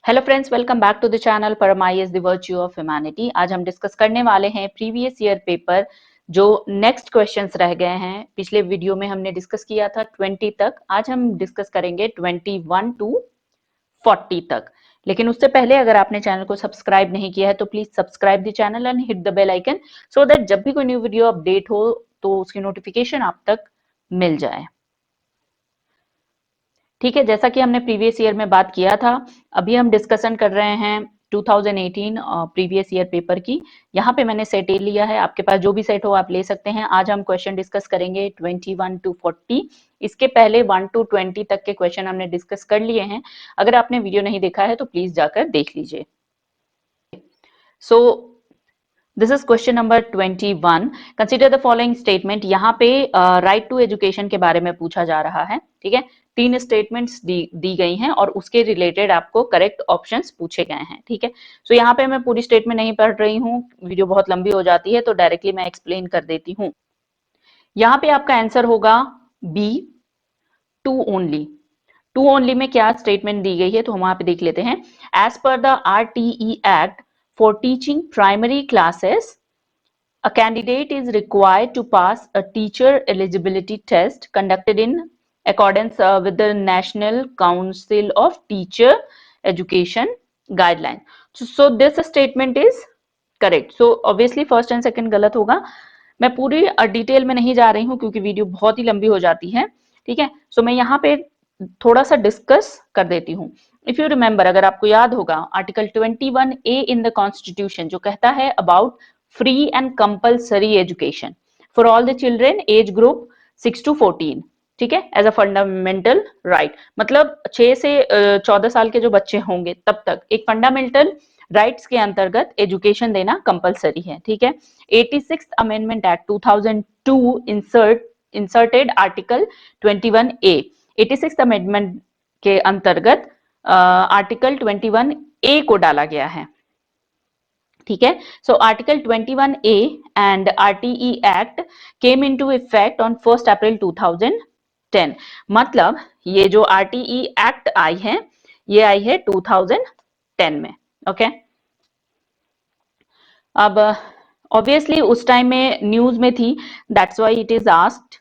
Hello friends, welcome back to the channel परमाई the virtue of humanity. आज हम discuss करने वाले हैं प्रीवियस ईयर पेपर जो नेक्स्ट क्वेश्चंस रह गए हैं। पिछले वीडियो में हमने डिस्कस किया था 20 तक, आज हम डिस्कस करेंगे 21 टू 40 तक। लेकिन उससे पहले अगर आपने चैनल को सब्सक्राइब नहीं किया है तो please subscribe the channel and hit the bell icon so that जब भी कोई न्यू वीडियो अपडेट हो तो उसकी नोटिफिकेशन आप तक मिल जाए। ठीक है, जैसा कि हमने प्रीवियस ईयर में बात किया था, अभी हम डिस्कशन कर रहे हैं 2018 प्रीवियस ईयर पेपर की। यहाँ पे मैंने सेट ए लिया है, आपके पास जो भी सेट हो आप ले सकते हैं। आज हम क्वेश्चन डिस्कस करेंगे 21 टू 40। इसके पहले 1 टू 20 तक के क्वेश्चन हमने डिस्कस कर लिए हैं। अगर आपने वीडियो नहीं देखा है तो प्लीज जाकर देख लीजिए। सो this is question number 21। Consider the following statement. यहाँ पे राइट टू एजुकेशन के बारे में पूछा जा रहा है। ठीक है, 3 स्टेटमेंट्स दी गई हैं और उसके रिलेटेड आपको करेक्ट ऑप्शंस पूछे गए हैं। ठीक है, सो यहाँ पे मैं पूरी स्टेटमेंट नहीं पढ़ रही हूँ, वीडियो बहुत लंबी हो जाती है, तो डायरेक्टली मैं एक्सप्लेन कर देती हूँ। यहाँ पे आपका आंसर होगा B, two only. Two only में क्या स्टेटमेंट दी गई है तो हम वहां पे देख लेते हैं। As per the RTE act for teaching primary classes, a candidate is required to pass a teacher eligibility test conducted in accordance with the National Council of Teacher Education guideline. So this statement is correct. So obviously first and second गलत होगा। मैं पूरी detail में नहीं जा रही हूँ क्योंकि वीडियो बहुत ही लंबी हो जाती है। ठीक है, सो मैं यहाँ पे थोड़ा सा डिस्कस कर देती हूँ। इफ यू रिमेंबर, अगर आपको याद होगा, article 21A in the constitution जो कहता है about free and compulsory education for all the children age group 6 to 14। ठीक है, एज अ फंडामेंटल राइट, मतलब 6 से 14 साल के जो बच्चे होंगे तब तक एक फंडामेंटल राइट्स के अंतर्गत एजुकेशन देना कंपलसरी है। ठीक है, 86th amendment act 2002 inserted article 21A। 86th amendment के अंतर्गत आर्टिकल 21A को डाला गया है। ठीक है, so article 21A and RTE act came into effect on 1 अप्रैल 2010। मतलब ये जो RTE एक्ट आई है ये आई है 2010 में। ओके, अब ऑब्वियसली उस टाइम में न्यूज में थी, that's why it is asked.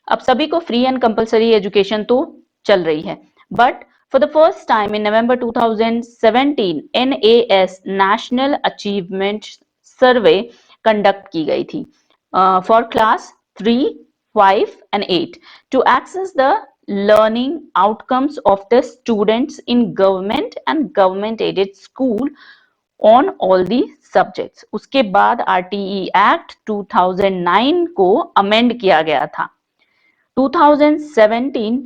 अब सभी को फ्री एंड कंपलसरी एजुकेशन तो चल रही है, but for the first time in November 2017 NAS national achievement survey conduct की गई थी for class 3, 5 and 8 to access the learning outcomes of the students in government and government aided school on all the subjects। उसके बाद RTE act 2009 को amend किया गया था 2017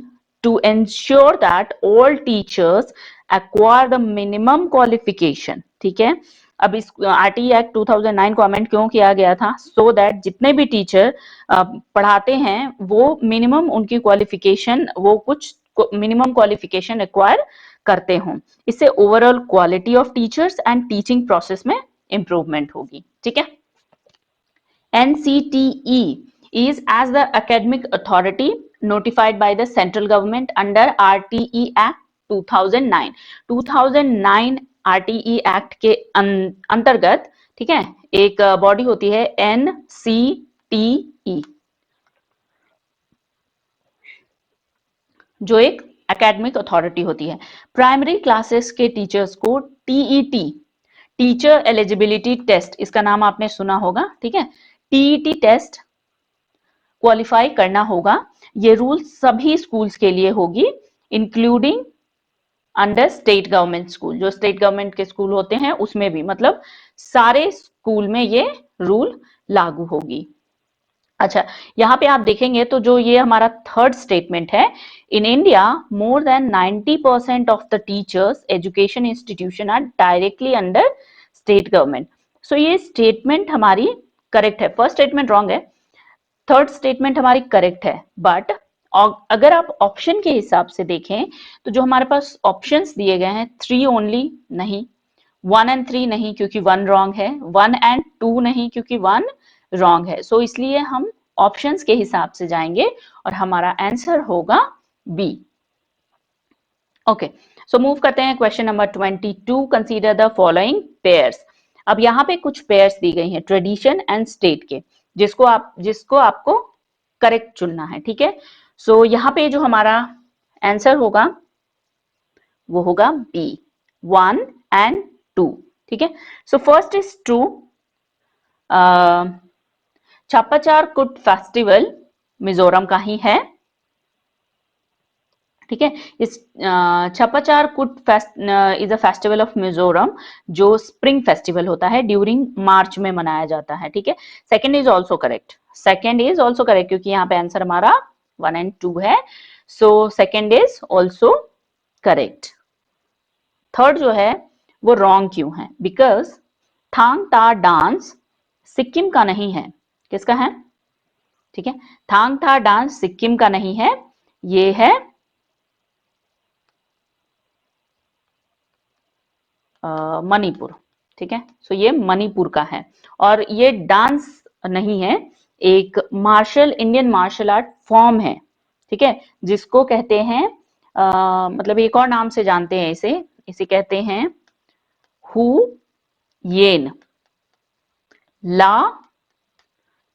to ensure that all teachers acquire the minimum qualification। ठीक है, अब इस RTE एक्ट 2009 को अमेंड क्यों किया गया था? सो दैट जितने भी टीचर पढ़ाते हैं वो मिनिमम उनकी क्वालिफिकेशन, वो कुछ मिनिमम क्वालिफिकेशन एक्वायर करते हों। इससे overall quality of teachers and teaching process में इंप्रूवमेंट होगी। ठीक है, NCTE is as the academic authority notified by the central government under RTE Act 2009। 2009 RTE Act के अंतर्गत, ठीक है, एक बॉडी होती है NCTE जो एक एकेडमिक अथॉरिटी होती है। प्राइमरी क्लासेस के टीचर्स को TET, टीचर एलिजिबिलिटी टेस्ट, इसका नाम आपने सुना होगा। ठीक है, TET टेस्ट क्वालिफाई करना होगा। ये रूल सभी स्कूल्स के लिए होगी, including under state government school. जो स्टेट गवर्नमेंट के स्कूल होते हैं उसमें भी, मतलब सारे स्कूल में ये रूल लागू होगी। अच्छा, यहाँ पे आप देखेंगे तो जो ये हमारा थर्ड स्टेटमेंट है, in India more than 90% of the teachers education institution are directly under state government. So ये स्टेटमेंट हमारी करेक्ट है, फर्स्ट स्टेटमेंट रॉन्ग है, थर्ड स्टेटमेंट हमारी करेक्ट है। बट अगर आप ऑप्शन के हिसाब से देखें तो जो हमारे पास ऑप्शंस दिए गए हैं, 3 ओनली नहीं, 1 and 3 नहीं क्योंकि 1 रॉन्ग है, 1 and 2 नहीं क्योंकि 1 रॉन्ग है। सो इसलिए हम ऑप्शंस के हिसाब से जाएंगे और हमारा आंसर होगा बी। ओके, सो मूव करते हैं question number 22, consider the following pairs. अब यहाँ पे कुछ पेयर्स दी गई हैं ट्रेडिशन एंड स्टेट के, जिसको आपको करेक्ट चुनना है, ठीक है। सो यहाँ पे जो हमारा आंसर होगा वो होगा बी, 1 एंड 2, ठीक है। सो फर्स्ट इज ट्रू, छापाचार कुट फेस्टिवल मिजोरम का ही है, ठीक है। इस छापाचार कुट is a festival of Mizoram, जो स्प्रिंग फेस्टिवल होता है, ड्यूरिंग मार्च में मनाया जाता है, ठीक है। Second is also correct, second is also correct, क्योंकि यहाँ पे आंसर हमारा 1 एंड 2 है, so second is also correct. Third जो है वो रॉन्ग क्यों है? बिकॉज थांग ता डांस सिक्किम का नहीं है, किसका है? ठीक है, थांग था डांस सिक्किम का नहीं है, ये है मणिपुर, ठीक है। सो ये मणिपुर का है, और ये डांस नहीं है, एक इंडियन मार्शल आर्ट फॉर्म है, ठीक है, जिसको कहते हैं मतलब एक और नाम से जानते हैं इसे कहते हैं हु येन ला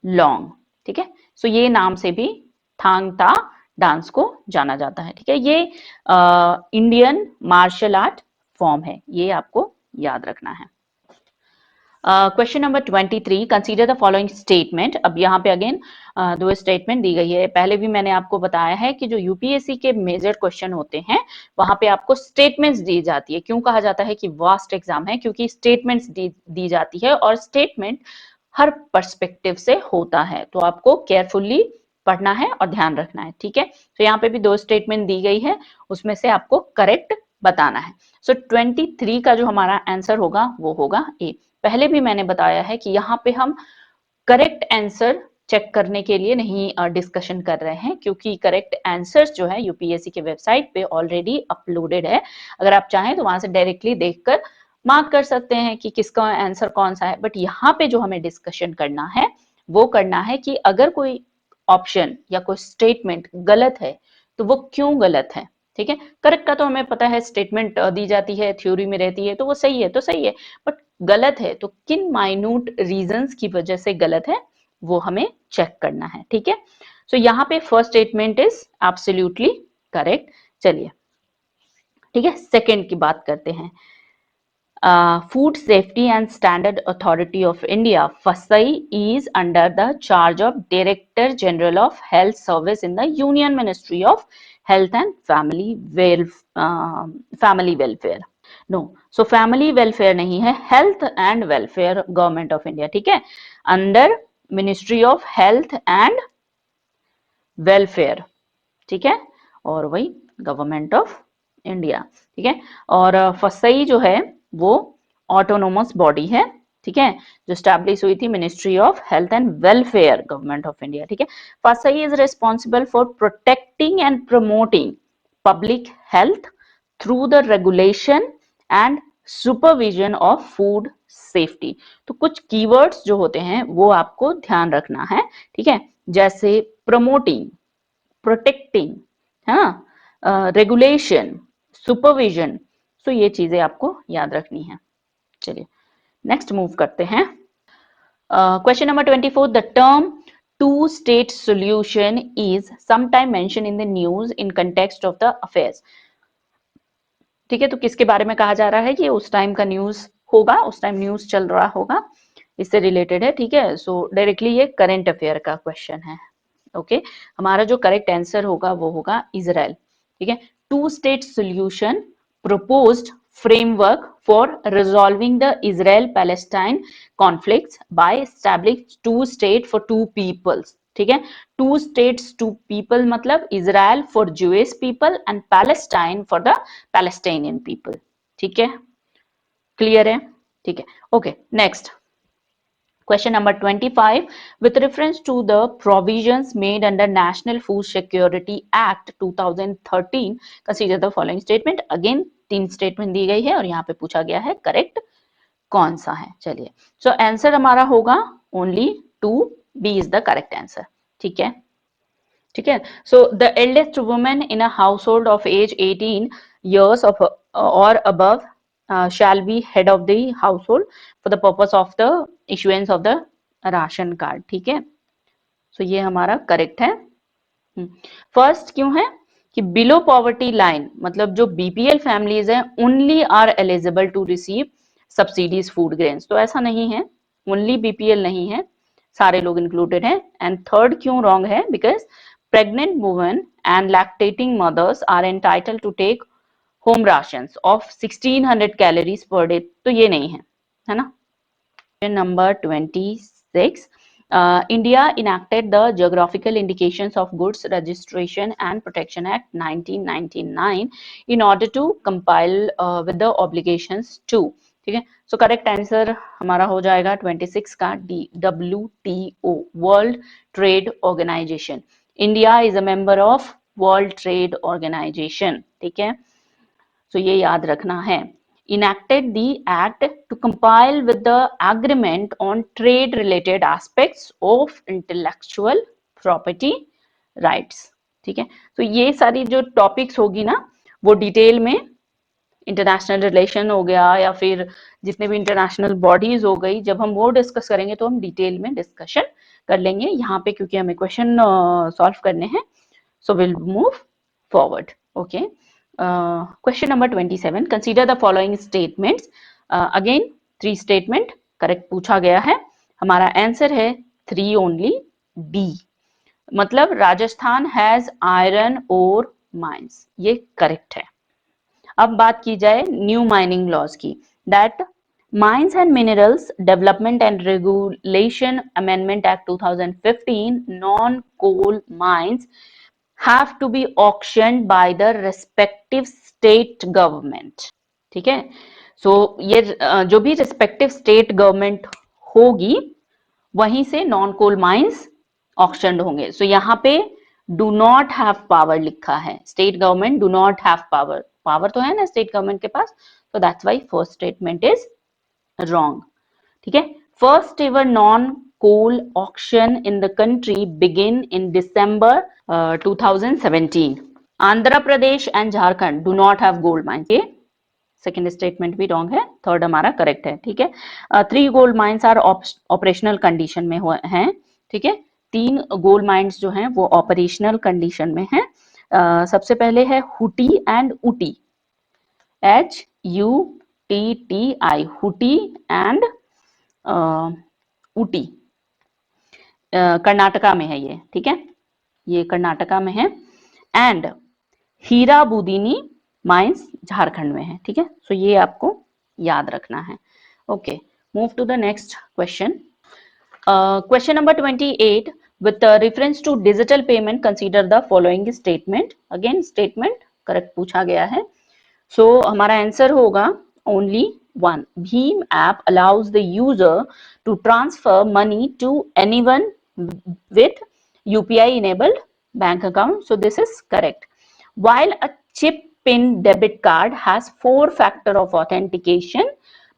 लॉन्ग, ठीक है। सो ये नाम से भी थांग ता डांस को जाना जाता है, ठीक है। ये इंडियन मार्शल आर्ट फॉर्म है, ये आपको याद रखना है। Question number 23, consider the following statement. अब यहाँ पे अगेन दो स्टेटमेंट दी गई है। पहले भी मैंने आपको बताया है कि जो यूपीएससी के मेजर क्वेश्चन होते हैं वहां पे आपको स्टेटमेंट्स दी जाती है। क्यों कहा जाता है कि वास्ट एग्जाम है? क्योंकि स्टेटमेंट्स दी जाती है, और स्टेटमेंट हर पर्सपेक्टिव से होता है, तो आपको केयरफुली पढ़ना है और ध्यान रखना है, ठीक है। तो यहाँ पे भी दो स्टेटमेंट दी गई है, उसमें से आपको करेक्ट बताना है। सो 23 का जो हमारा आंसर होगा वो होगा ए। पहले भी मैंने बताया है कि यहाँ पे हम करेक्ट आंसर चेक करने के लिए नहीं डिस्कशन कर रहे हैं, क्योंकि करेक्ट आंसर्स जो है यूपीएससी के वेबसाइट पे ऑलरेडी अपलोडेड है। अगर आप चाहें तो वहां से डायरेक्टली देखकर मार्क कर सकते हैं कि किसका आंसर कौन सा है। बट यहाँ पे जो हमें डिस्कशन करना है वो करना है कि अगर कोई ऑप्शन या कोई स्टेटमेंट गलत है तो वो क्यों गलत है, ठीक है। करेक्ट का तो हमें पता है, स्टेटमेंट दी जाती है, थ्योरी में रहती है, तो वो सही है तो सही है, बट गलत है तो किन माइन्यूट रीजंस की वजह से गलत है वो हमें चेक करना है, ठीक है। सो यहाँ पे first statement is absolutely correct. चलिए, ठीक है, सेकंड की बात करते हैं। Food Safety and Standard Authority of India, FSSAI, is under the charge of Director General of Health Service in the Union Ministry of Health and Family Welfare. No, so Family Welfare नहीं है, Health and Welfare, Government of India, ठीक है, under Ministry of Health and Welfare, ठीक है, और वही government of India, ठीक है। और फसई जो है वो ऑटोनोमस बॉडी है, ठीक है, जो स्टैब्लिश हुई थी ministry of health and welfare, government of India, ठीक है। FSSAI is responsible for protecting and promoting public health through the regulation and supervision of food safety. तो कुछ कीवर्ड्स जो होते हैं वो आपको ध्यान रखना है, ठीक है, जैसे प्रमोटिंग, प्रोटेक्टिंग, हाँ, रेगुलेशन, सुपरविजन, सो ये चीजें आपको याद रखनी है। चलिए नेक्स्ट मूव करते हैं। Question number 24, the term two state solution is sometime mention in the news in context of the affairs, ठीक है। तो किसके बारे में कहा जा रहा है? कि उस टाइम का न्यूज होगा, उस टाइम न्यूज चल रहा होगा, इससे रिलेटेड है, ठीक है। सो डायरेक्टली ये करंट अफेयर का क्वेश्चन है, ओके। हमारा जो करेक्ट आंसर होगा वो होगा इजराइल, ठीक है। Two state solution proposed framework for resolving the Israel-Palestine conflicts by establishing two state for two peoples, ठीक है। टू स्टेट्स टू पीपल मतलब Israel for Jewish people and Palestine for the Palestinian people, ठीक है, clear है, ठीक है, okay. Next question number 25, with reference to the provisions made under National Food Security Act 2013, consider the following statement। Again तीन statement दी गई है और यहाँ पे पूछा गया है करेक्ट कौन सा है। चलिए, सो आंसर हमारा होगा only 2, B is the correct answer, ठीक है, ठीक है। So the eldest women in a household of age 18 years of or above shall be head of the household for the purpose of the issuance of the ration card. ठीक है, सो ये हमारा correct है। First क्यों है कि below poverty line मतलब जो बीपीएल फैमिलीज हैं only are eligible to receive subsidies food grains, तो ऐसा नहीं है, ओनली बीपीएल नहीं है, सारे लोग इंक्लूडेड हैं। एंड थर्ड क्यों रॉन्ग है, because pregnant women and lactating mothers are entitled to take home rations of 1600 calories per day, तो ये नहीं है ना। Number 26. India enacted the Geographical Indications of Goods Registration and Protection Act 1999 in order to comply with the obligations to, ठीक है। So correct answer हमारा हो जाएगा 26 का D, WTO world trade organization. India is a member of world trade organization, ठीक है, सो ये याद रखना है। Enacted the act to comply with the agreement on trade related aspects of intellectual property rights, ठीक है। तो ये सारी जो टॉपिक्स होगी ना वो डिटेल में, इंटरनेशनल रिलेशन हो गया या फिर जितने भी इंटरनेशनल बॉडीज हो गई, जब हम वो डिस्कस करेंगे तो हम डिटेल में डिस्कशन कर लेंगे यहाँ पे, क्योंकि हमें क्वेश्चन सॉल्व करने हैं। So will move forward. Okay, question number 27, consider the following statements. Again 3 statement correct पूछा गया है, हमारा आंसर है 3 ओनली, डी, मतलब Rajasthan has iron ore mines, ये करेक्ट है। अब बात की जाए न्यू माइनिंग लॉज की, that mines and minerals development and regulation amendment act 2015 non coal mines have to be auctioned by the respective state government, ठीक है। सो ये जो भी रिस्पेक्टिव स्टेट गवर्नमेंट होगी वहीं से नॉन कोल माइंस ऑक्शनड होंगे। सो यहाँ पे डू नॉट हैव पावर लिखा है, state government do not have power, power तो है ना स्टेट गवर्नमेंट के पास, तो that's why first statement is wrong, ठीक है। First ever non coal auction in the country begin in December 2017. Andhra Pradesh and Jharkhand do not have gold mines. ये second statement भी wrong है, third हमारा correct है, ठीक है। 3 gold mines are operational condition में हैं, ठीक है, 3 गोल्ड माइंस जो हैं वो ऑपरेशनल कंडीशन में हैं। सबसे पहले है हुटी and Ooty, HUTTI, हुटी and Ooty, Karnataka में है ये, ठीक है, ये कर्नाटका में है। एंड हीरा बुदीनी माइंस झारखंड में है, ठीक है। सो ये आपको याद रखना है। Okay, move to the next question. Question number 28, with reference to digital payment consider the following statement। Again statement correct पूछा गया है, सो हमारा आंसर होगा only one, Bheem app allows the user to transfer money to anyone with UPI enabled bank account, so this is correct. While a chip pin debit card has 4 factor of authentication,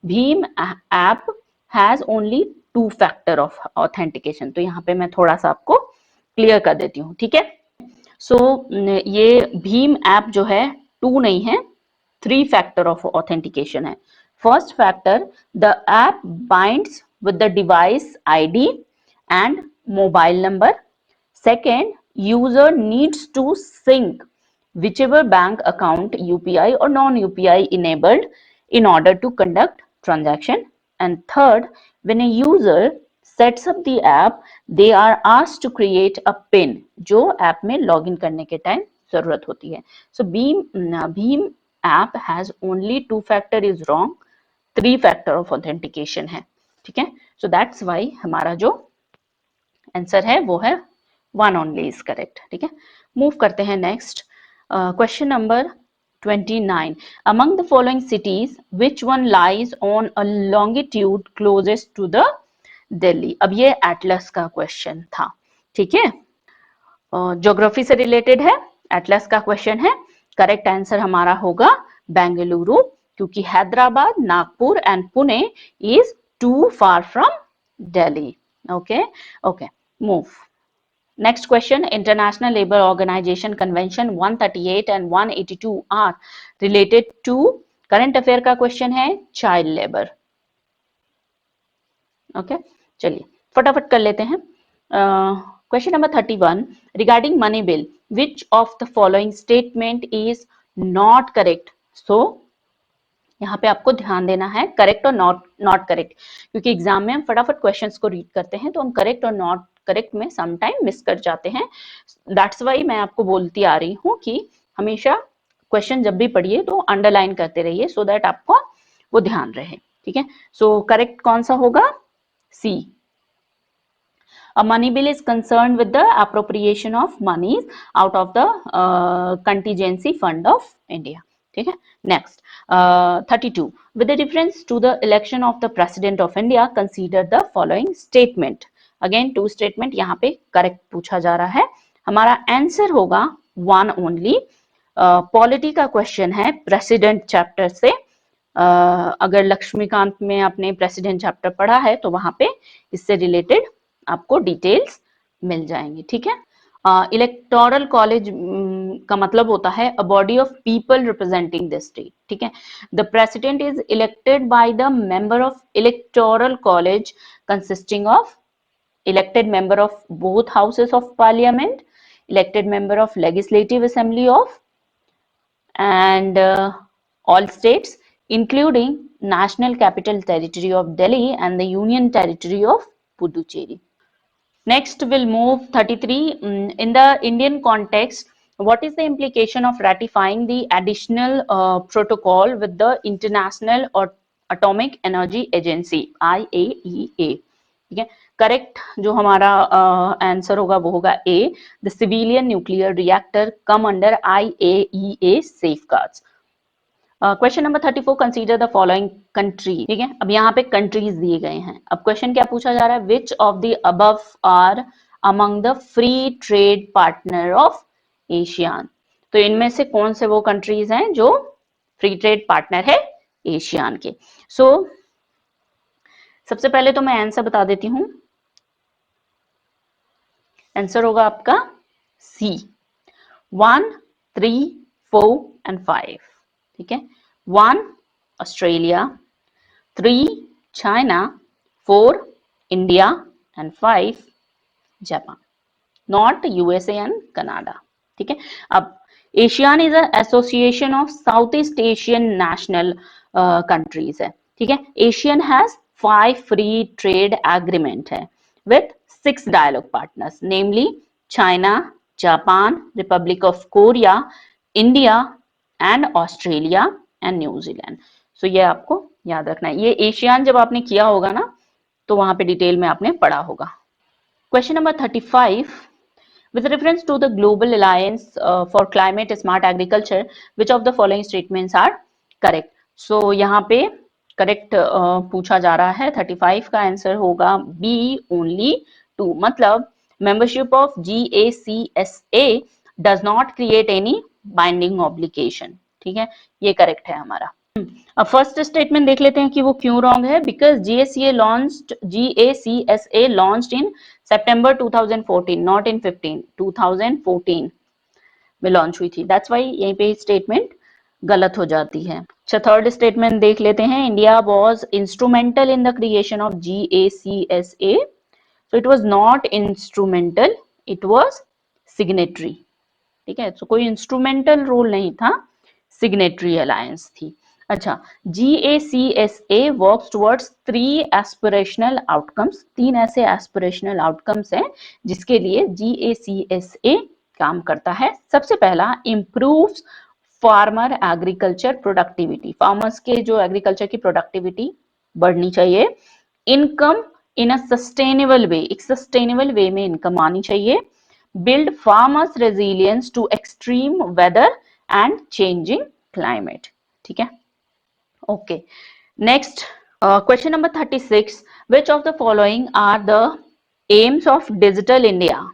Bheem app has only 2 factor of authentication। तो यहाँ पे मैं थोड़ा सा आपको clear कर देती हूँ, ठीक है। सो ये भीम ऐप जो है 2 नहीं है, 3 factor of authentication है। First factor, the app binds with the device ID and mobile number. Second, user needs to sync whichever bank account UPI or non-UPI enabled in order to conduct transaction. And third, when a user sets up the app, they are asked to create a PIN जो app में login करने के time जरूरत होती है। So Bheem app has only 2 factor is wrong, 3 factor of authentication है, ठीक है। So that's why हमारा जो आंसर है वो है 1 only is correct, ठीक है। मूव करते हैं next question number 29, among the following cities which one lies on a longitude closest to the Delhi। अब ये एटलस का क्वेश्चन था, ठीक है, ज्योग्राफी से रिलेटेड है, एटलस का क्वेश्चन है। करेक्ट आंसर हमारा होगा बेंगलुरु, क्योंकि Hyderabad, Nagpur and Pune is too far from Delhi. Okay okay, move Next question, International Labour Organization Convention 138 and 182 are related to current affair का question है child labor. ओके चलिए फटाफट कर लेते हैं. Question number 31 regarding money bill which of the following statement is not correct. So यहाँ पे आपको ध्यान देना है करेक्ट और नॉट करेक्ट, क्योंकि एग्जाम में हम फटाफट क्वेश्चंस को रीड करते हैं तो हम करेक्ट और नॉट करेक्ट में समटाइम मिस कर जाते हैं. दैट्स वाई मैं आपको बोलती आ रही हूँ कि हमेशा क्वेश्चन जब भी पढ़िए तो अंडरलाइन करते रहिए सो दैट आपको वो ध्यान रहे. ठीक है, सो करेक्ट कौन सा होगा? C. A money bill is concerned with the appropriation of monies out of the contingency fund of India. ठीक है, next 32 with the reference to the election of the president of India consider the following statement. Again two statement यहाँ पे correct पूछा जा रहा है. हमारा answer होगा one only. पॉलिटी का क्वेश्चन है प्रेसिडेंट चैप्टर से. अगर लक्ष्मीकांत में आपने प्रेसिडेंट चैप्टर पढ़ा है तो वहां पे इससे रिलेटेड आपको डिटेल्स मिल जाएंगे. ठीक है, इलेक्टोरल कॉलेज का मतलब होता है a body of people representing the state. ठीक है, the president is elected by the member of electoral college consisting of elected member of both houses of parliament, elected member of legislative assembly of and all states including National Capital Territory of Delhi and the Union Territory of Puducherry. Next we'll move 33. In the Indian context, what is the implication of ratifying the additional protocol with the International Atomic Energy Agency IAEA? ठीक है, correct जो हमारा answer होगा वो होगा A. The civilian nuclear reactor come under IAEA safeguards. Question number 34 consider the following country. ठीक है, अब यहाँ पे कंट्रीज दिए गए हैं. अब क्वेश्चन क्या पूछा जा रहा है? Which of the above are among the free trade partner of ASEAN. तो इनमें से कौन से वो कंट्रीज हैं जो फ्री ट्रेड पार्टनर है एशियान के. सो सबसे पहले तो मैं आंसर बता देती हूं. आंसर होगा आपका सी 1, 3, 4 एंड 5. ठीक है, 1 Australia, 3 China, 4 India and 5 Japan, not USA and Canada. ठीक है, अब ASEAN is association of south east Asian national countries है. ठीक है, Asian has 5 free trade agreement है with 6 dialogue partners namely China, Japan, Republic of Korea, India and Australia and New Zealand. So ये आपको याद रखना है. ये एशियान जब आपने किया होगा ना तो वहां पे डिटेल में आपने पढ़ा होगा. Question number 35 with reference to the global alliance for climate smart agriculture which of the following statements are correct. So यहाँ पे करेक्ट पूछा जा रहा है. 35 का आंसर होगा बी ओनली 2. मतलब membership of GACSA does not create any binding obligation. ठीक है, ये करेक्ट है हमारा. अब फर्स्ट स्टेटमेंट देख लेते हैं कि वो क्यों रॉन्ग है. Because GACSA launched in September 2014 not in 15. 2014 में लॉन्च हुई थी. दैट्स वाई यहीं पे स्टेटमेंट गलत हो जाती है. अच्छा, थर्ड स्टेटमेंट देख लेते हैं. India was instrumental in the creation of GACSA. So it was not instrumental, it was signatory. ठीक है, तो कोई इंस्ट्रूमेंटल रोल नहीं था, सिग्नेटरी अलायंस थी. अच्छा, GACSA works towards 3 aspirational outcomes. 3 ऐसे एस्पिरेशनल आउटकम्स हैं जिसके लिए GACSA काम करता है. सबसे पहला, improves farmer agriculture productivity. Farmers के जो एग्रीकल्चर की प्रोडक्टिविटी बढ़नी चाहिए. इनकम इन अ सस्टेनेबल वे, एक सस्टेनेबल वे में इनकम आनी चाहिए. Build farmers resilience to extreme weather and changing climate. ठीक है, okay. Next question number 36 which of the following are the aims of digital India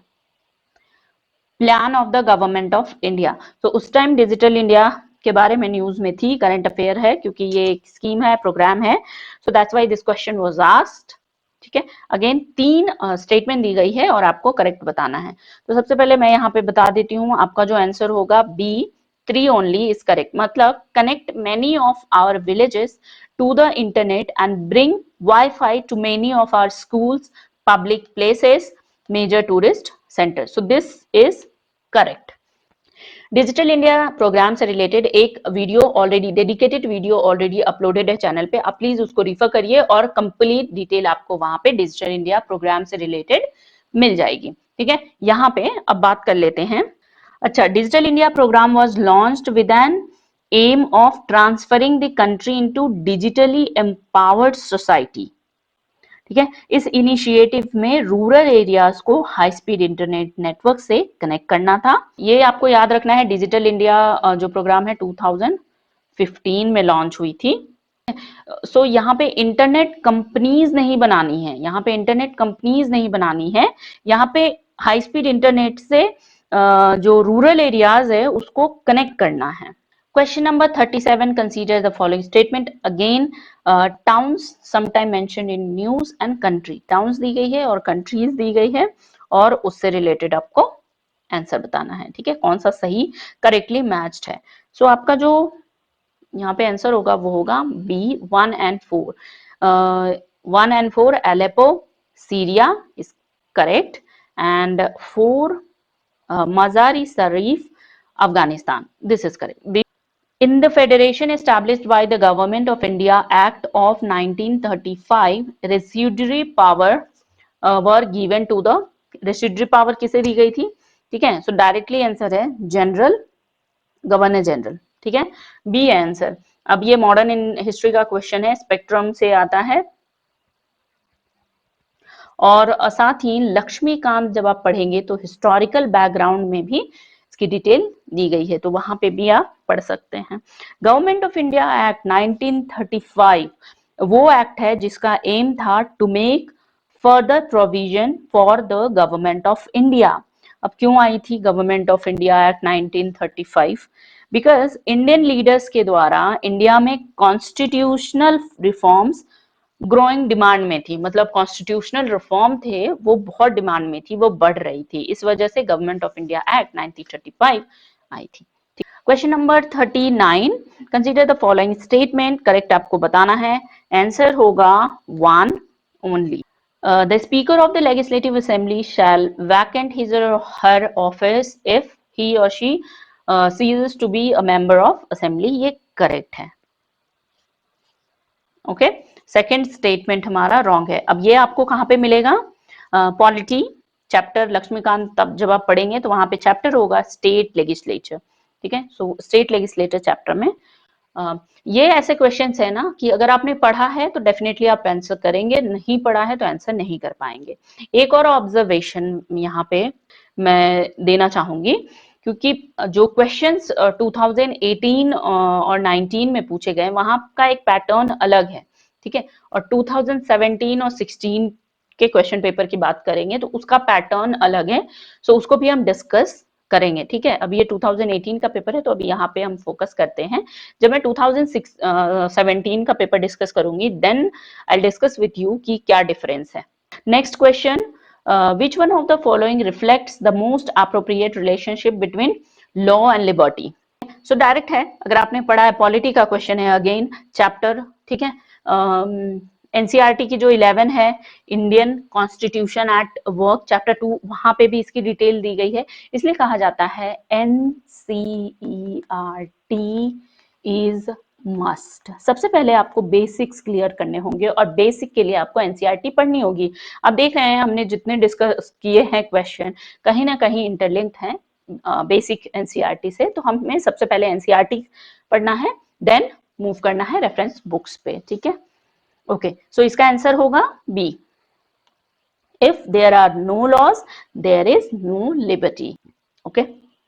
plan of the government of India. तो उस time digital India के बारे में news में थी, current affair है क्योंकि ये एक स्कीम है, प्रोग्राम है. So that's why this question was asked. ठीक है। अगेन 3 स्टेटमेंट दी गई है और आपको करेक्ट बताना है। तो सबसे पहले मैं यहाँ पे बता देती हूँ, आपका जो आंसर होगा बी 3 ओनली इज करेक्ट। मतलब connect many of our villages to the internet and bring WiFi to many of our schools, public places, major tourist centre. So this is correct. Digital India programme से related एक video already, dedicated video already uploaded है channel पे, आप please उसको refer करिए और complete detail आपको वहां पे डिजिटल इंडिया प्रोग्राम से रिलेटेड मिल जाएगी। ठीक है, यहाँ पे अब बात कर लेते हैं। अच्छा, digital India programme was launched with an aim of transferring the country into digitally empowered society. ठीक है, इस इनिशिएटिव में रूरल एरियाज को हाई स्पीड इंटरनेट नेटवर्क से कनेक्ट करना था। ये आपको याद रखना है, डिजिटल इंडिया जो प्रोग्राम है 2015 में लॉन्च हुई थी। सो यहाँ पे इंटरनेट कंपनीज नहीं बनानी है, यहाँ पे इंटरनेट कंपनीज नहीं बनानी है, यहाँ पे हाई स्पीड इंटरनेट से जो रूरल एरियाज है उसको कनेक्ट करना है। Question number 37, consider the following statement. Again, towns sometime mentioned in news and country. Towns दी गई है और countries दी गई है और उससे related आपको आंसर बताना है। ठीक है, कौन सा सही करेक्टली मैच्ड है। सो आपका जो यहाँ पे आंसर होगा वो होगा B 1 and 4. 1 and 4 Aleppo, Syria is correct, and 4 Mazar-e Sharif, Afghanistan. This is correct. In the federation established by the Government of India Act of 1935, residuary power were given to the, residuary power किसे दी गई थी? ठीक है, सो directly answer है general, governor general. ठीक है, B है answer. अब ये मॉडर्न इन हिस्ट्री का क्वेश्चन है, स्पेक्ट्रम से आता है। और साथ ही लक्ष्मीकांत जब आप पढ़ेंगे तो हिस्टोरिकल बैकग्राउंड में भी इसकी डिटेल दी गई है, तो वहां पे भी आप पढ़ सकते हैं। गवर्नमेंट ऑफ इंडिया एक्ट 1935 वो एक्ट है जिसका एम था to make further provision for the government of India. अब क्यों आई थी government of India act 1935? Because Indian leaders के द्वारा इंडिया में कॉन्स्टिट्यूशनल रिफॉर्म्स ग्रोइंग डिमांड में थी, मतलब कॉन्स्टिट्यूशनल रिफॉर्म थे वो बहुत डिमांड में थी, वो बढ़ रही थी, इस वजह से गवर्नमेंट ऑफ इंडिया एक्ट 1935 आई थी। Question number 39, consider the following statement. Correct आपको बताना है, आंसर होगा 1 only. The Speaker of the Legislative Assembly shall vacate his or her office if he or she ceases to be a member of Assembly। ये correct है। Okay, second statement हमारा wrong है। अब ये आपको कहाँ पे मिलेगा? पॉलिटी चैप्टर, लक्ष्मीकांत तब जब आप पढ़ेंगे तो वहां पे चैप्टर होगा स्टेट लेजिस्लेचर। ठीक है, सो स्टेट लेजिस्लेचर चैप्टर में ये ऐसे क्वेश्चंस है ना कि अगर आपने पढ़ा है तो डेफिनेटली आप आंसर करेंगे, नहीं पढ़ा है तो आंसर नहीं कर पाएंगे। एक और ऑब्जर्वेशन यहाँ पे मैं देना चाहूंगी, क्योंकि जो क्वेश्चंस 2018 और 19 में पूछे गए वहां का एक पैटर्न अलग है। ठीक है, और 2017 और 16 के क्वेश्चन पेपर की बात करेंगे तो उसका पैटर्न अलग है, सो उसको भी हम डिस्कस करेंगे। ठीक है, अभी ये 2018 का पेपर है तो अभी यहाँ पे हम फोकस करते हैं। जब मैं 2017 का पेपर डिस्कस करूंगी then I discuss with you कि क्या डिफरेंस है। Next question, which one of the following reflects the most appropriate relationship between law and liberty? So direct है, अगर आपने पढ़ा है, पॉलिटी का क्वेश्चन है अगेन चैप्टर। ठीक है, एनसीईआरटी की जो 11 है Indian constitution at work chapter 2, वहां पे भी इसकी डिटेल दी गई है। इसलिए कहा जाता है एनसीईआरटी इज मस्ट। सबसे पहले आपको बेसिक्स क्लियर करने होंगे और बेसिक के लिए आपको एनसीईआरटी पढ़नी होगी। अब देख रहे हैं हमने जितने डिस्कस किए हैं क्वेश्चन कहीं ना कहीं इंटरलिंक्ड हैं बेसिक एनसीईआरटी से, तो हमें सबसे पहले एनसीईआरटी पढ़ना है, देन मूव करना है रेफरेंस बुक्स पे। ठीक है, ओके, सो इसका आंसर होगा B. If there are no laws there is no liberty. Okay,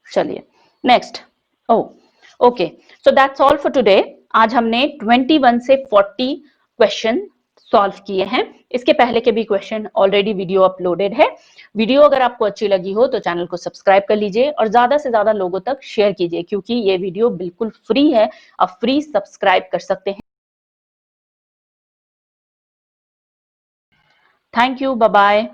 चलिए next. Okay, so that's all for today. आज हमने 21 से 40 क्वेश्चन सॉल्व किए हैं। इसके पहले के भी क्वेश्चन ऑलरेडी वीडियो अपलोडेड है। वीडियो अगर आपको अच्छी लगी हो तो चैनल को सब्सक्राइब कर लीजिए और ज्यादा से ज्यादा लोगों तक शेयर कीजिए, क्योंकि ये वीडियो बिल्कुल फ्री है, आप फ्री सब्सक्राइब कर सकते हैं। Thank you, bye bye.